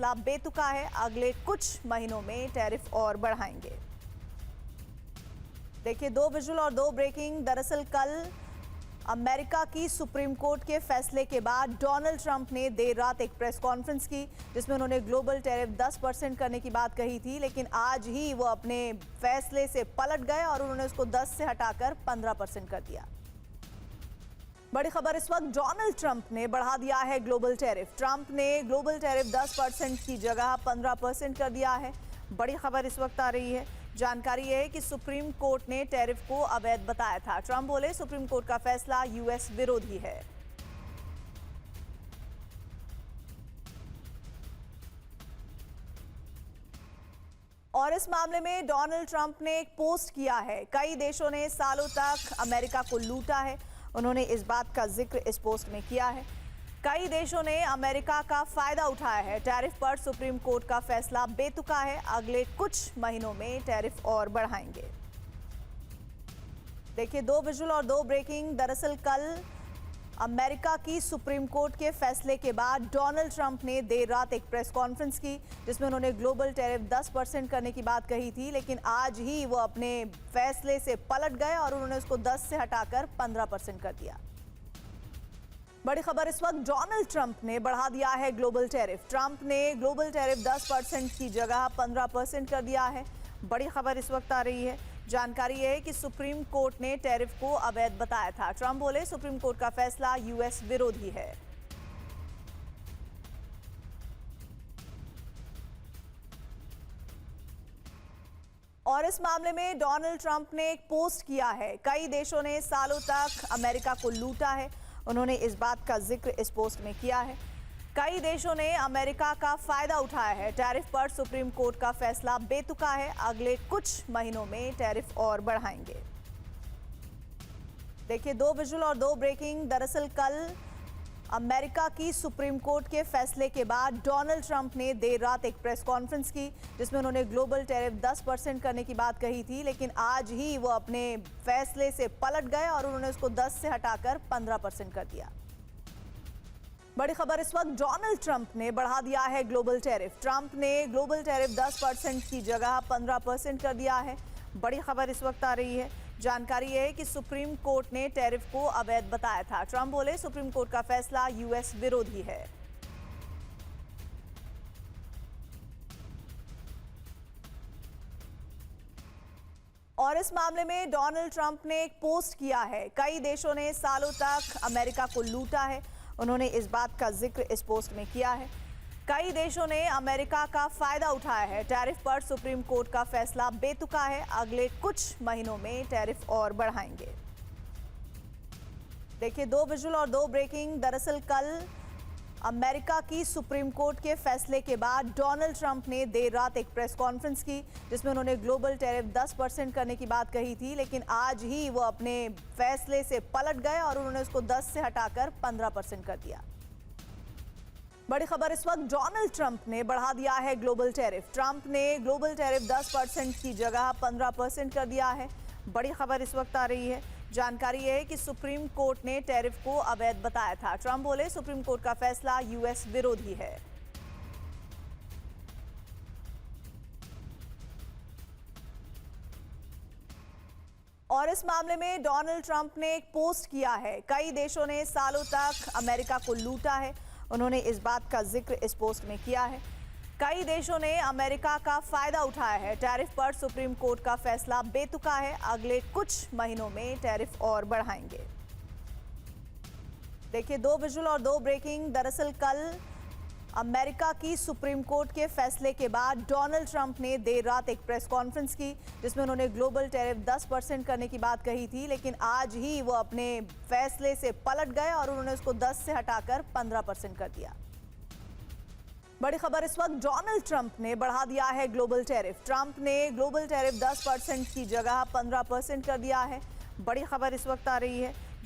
फैसला बेतुका है। अगले कुछ महीनों में टैरिफ और बढ़ाएंगे। देखिए 2 विजुअल और 2 ब्रेकिंग। दरअसल कल अमेरिका की सुप्रीम कोर्ट के फैसले के बाद डोनाल्ड ट्रंप ने देर रात एक प्रेस कॉन्फ्रेंस की, जिसमें उन्होंने ग्लोबल टैरिफ 10% करने की बात कही थी, लेकिन आज ही वो अपने फैसले से पलट गए और उन्होंने उसको 10 से हटाकर 15% कर दिया। बड़ी खबर इस वक्त, डोनाल्ड ट्रंप ने बढ़ा दिया है ग्लोबल टैरिफ। ट्रंप ने ग्लोबल टैरिफ 10% की जगह 15% कर दिया है। बड़ी खबर इस वक्त आ रही है। जानकारी है कि सुप्रीम कोर्ट ने टैरिफ को अवैध बताया था। ट्रंप बोले सुप्रीम कोर्ट का फैसला यूएस विरोधी है। और इस मामले में डोनाल्ड ट्रंप ने एक पोस्ट किया है। कई देशों ने सालों तक अमेरिका को लूटा है, उन्होंने इस बात का जिक्र इस पोस्ट में किया है। कई देशों ने अमेरिका का फायदा उठाया है। टैरिफ पर सुप्रीम कोर्ट का फैसला बेतुका है। अगले कुछ महीनों में टैरिफ और बढ़ाएंगे। देखिए 2 विजुअल और 2 ब्रेकिंग। दरअसल कल अमेरिका की सुप्रीम कोर्ट के फैसले के बाद डोनाल्ड ट्रंप ने देर रात एक प्रेस कॉन्फ्रेंस की, जिसमें उन्होंने ग्लोबल टैरिफ 10% करने की बात कही थी, लेकिन आज ही वो अपने फैसले से पलट गए और उन्होंने उसको 10 से हटाकर 15% कर दिया। बड़ी खबर इस वक्त, डोनाल्ड ट्रंप ने बढ़ा दिया है ग्लोबल टैरिफ। ट्रंप ने ग्लोबल टैरिफ 10% की जगह 15% कर दिया है। बड़ी खबर इस वक्त आ रही है। जानकारी है कि सुप्रीम कोर्ट ने टैरिफ को अवैध बताया था। ट्रंप बोले सुप्रीम कोर्ट का फैसला यूएस विरोधी है। और इस मामले में डोनाल्ड ट्रंप ने एक पोस्ट किया है। कई देशों ने सालों तक अमेरिका को लूटा है, उन्होंने इस बात का जिक्र इस पोस्ट में किया है। कई देशों ने अमेरिका का फायदा उठाया है। टैरिफ पर सुप्रीम कोर्ट का फैसला बेतुका है। अगले कुछ महीनों में टैरिफ और बढ़ाएंगे। देखिए 2 विजुअल और 2 ब्रेकिंग। दरअसल कल अमेरिका की सुप्रीम कोर्ट के फैसले के बाद डोनाल्ड ट्रंप ने देर रात एक प्रेस कॉन्फ्रेंस की, जिसमें उन्होंने ग्लोबल टैरिफ 10% करने की बात कही थी, लेकिन आज ही वो अपने फैसले से पलट गए और उन्होंने उसको 10 से हटाकर 15% कर दिया। बड़ी खबर इस वक्त, डोनाल्ड ट्रंप ने बढ़ा दिया है ग्लोबल टैरिफ। ट्रंप ने ग्लोबल टैरिफ 10% की जगह 15% कर दिया है। बड़ी खबर इस वक्त आ रही है। जानकारी है कि सुप्रीम कोर्ट ने टैरिफ को अवैध बताया था। ट्रंप बोले सुप्रीम कोर्ट का फैसला यूएस विरोधी है। और इस मामले में डोनाल्ड ट्रंप ने एक पोस्ट किया है। कई देशों ने सालों तक अमेरिका को लूटा है, उन्होंने इस बात का जिक्र इस पोस्ट में किया है। कई देशों ने अमेरिका का फायदा उठाया है। टैरिफ पर सुप्रीम कोर्ट का फैसला बेतुका है। अगले कुछ महीनों में टैरिफ और बढ़ाएंगे। देखिए 2 विजुअल और 2 ब्रेकिंग। दरअसल कल अमेरिका की सुप्रीम कोर्ट के फैसले के बाद डोनाल्ड ट्रंप ने देर रात एक प्रेस कॉन्फ्रेंस की, जिसमें उन्होंने ग्लोबल टैरिफ 10% करने की बात कही थी, लेकिन आज ही वो अपने फैसले से पलट गए और उन्होंने उसको 10 से हटाकर 15% कर दिया। बड़ी खबर इस वक्त, डोनाल्ड ट्रंप ने बढ़ा दिया है ग्लोबल टैरिफ। ट्रंप ने ग्लोबल टैरिफ 10% की जगह 15% कर दिया है। बड़ी खबर इस वक्त आ रही है। जानकारी है कि सुप्रीम कोर्ट ने टैरिफ को अवैध बताया था। ट्रंप बोले सुप्रीम कोर्ट का फैसला यूएस विरोधी है। और इस मामले में डोनाल्ड ट्रंप ने एक पोस्ट किया है। कई देशों ने सालों तक अमेरिका को लूटा है, उन्होंने इस बात का जिक्र इस पोस्ट में किया है। कई देशों ने अमेरिका का फायदा उठाया है। टैरिफ पर सुप्रीम कोर्ट का फैसला बेतुका है। अगले कुछ महीनों में टैरिफ और बढ़ाएंगे। देखिए 2 विजुअल और 2 ब्रेकिंग। दरअसल कल अमेरिका की सुप्रीम कोर्ट के फैसले के बाद डोनाल्ड ट्रंप ने देर रात एक प्रेस कॉन्फ्रेंस की, जिसमें उन्होंने ग्लोबल टैरिफ 10% करने की बात कही थी, लेकिन आज ही वो अपने फैसले से पलट गए और उन्होंने उसको 10 से हटाकर 15% कर दिया। बड़ी खबर इस वक्त, डोनाल्ड ट्रंप ने बढ़ा दिया है ग्लोबल टैरिफ। ट्रंप ने ग्लोबल टैरिफ 10% की जगह 15% कर दिया है। बड़ी खबर इस वक्त आ रही है।